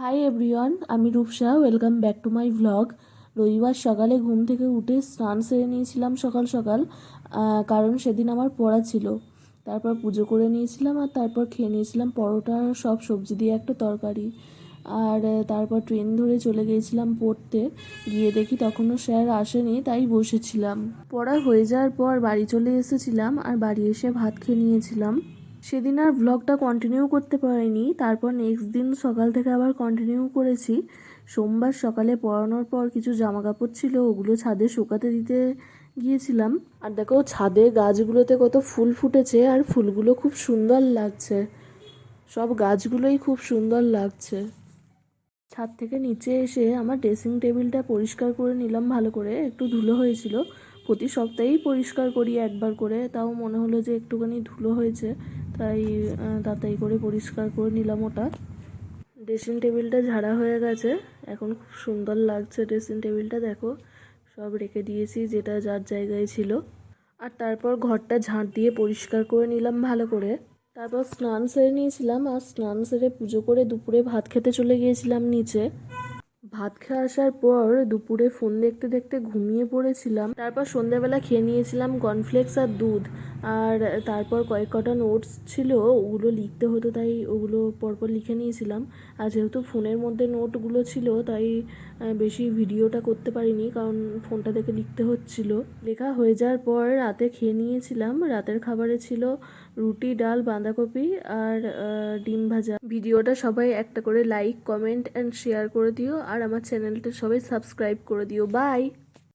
High everyone, আমি Rupsa. Welcome back to my vlog. রবিবার সকালে ঘুম থেকে উঠে স্নান সেরে নিয়েছিলাম সকাল সকাল, কারণ সেদিন আমার পড়া ছিল। তারপর পুজো করে নিয়েছিলাম আর তারপর খেয়ে নিয়েছিলাম পরোটা আর সব সবজি দিয়ে একটা তরকারি। আর তারপর ট্রেন ধরে চলে গিয়েছিলাম পড়তে। গিয়ে দেখি তখনও স্যার আসেনি, তাই বসেছিলাম। পড়া হয়ে যাওয়ার পর বাড়ি চলে এসেছিলাম আর বাড়ি এসে ভাত খেয়ে নিয়েছিলাম। সেদিন আর ভ্লগটা কন্টিনিউ করতে পারিনি, তারপর নেক্সট দিন সকাল থেকে আবার কন্টিনিউ করেছি। সোমবার সকালে পড়ানোর পর কিছু জামা কাপড় ছিল, ওগুলো ছাদে শুকাতে দিতে গিয়েছিলাম। আর দেখো ছাদে গাছগুলোতে কত ফুল ফুটেছে আর ফুলগুলো খুব সুন্দর লাগছে। সব গাছগুলোই খুব সুন্দর লাগছে। ছাদ থেকে নিচে এসে আমার ড্রেসিং টেবিলটা পরিষ্কার করে নিলাম ভালো করে। একটু ধুলো হয়েছিল, প্রতি সপ্তাহেই পরিষ্কার করি একবার করে, তাও মনে হলো যে একটুখানি ধুলো হয়েছে, তাই তাড়াতাড়ি করে পরিষ্কার করে নিলাম ওটা। ড্রেসিং টেবিলটা ঝাড়া হয়ে গেছে, এখন খুব সুন্দর লাগছে ড্রেসিং টেবিলটা। দেখো সব রেখে দিয়েছি যেটা যার জায়গায় ছিল। আর তারপর ঘরটা ঝাঁট দিয়ে পরিষ্কার করে নিলাম ভালো করে। তারপর স্নান সেরে নিয়েছিলাম আর স্নান সেরে পুজো করে দুপুরে ভাত খেতে চলে গিয়েছিলাম নিচে। ভাত খেয়ে আসার পর দুপুরে ফোন দেখতে দেখতে ঘুমিয়ে পড়েছিলাম। তারপর সন্ধ্যাবেলা খেয়ে নিয়েছিলাম কর্নফ্লেক্স আর দুধ। আর তারপর কয়েক কটা নোটস ছিল, ওগুলো লিখতে হতো, তাই ওগুলো পরপর লিখে নিয়েছিলাম। আর যেহেতু ফোনের মধ্যে নোটগুলো ছিল, তাই বেশি ভিডিওটা করতে পারিনি, কারণ ফোনটা দেখে লিখতে হচ্ছিল। লেখা হয়ে যাওয়ার পর রাতে খেয়ে নিয়েছিলাম। রাতের খাবারে ছিল রুটি, ডাল, বাঁধাকপি আর ডিম ভাজা। ভিডিওটা সবাই একটা করে লাইক, কমেন্ট অ্যান্ড শেয়ার করে দিও, আর আমার চ্যানেলটা সবাই সাবস্ক্রাইব করে দিও। বাই।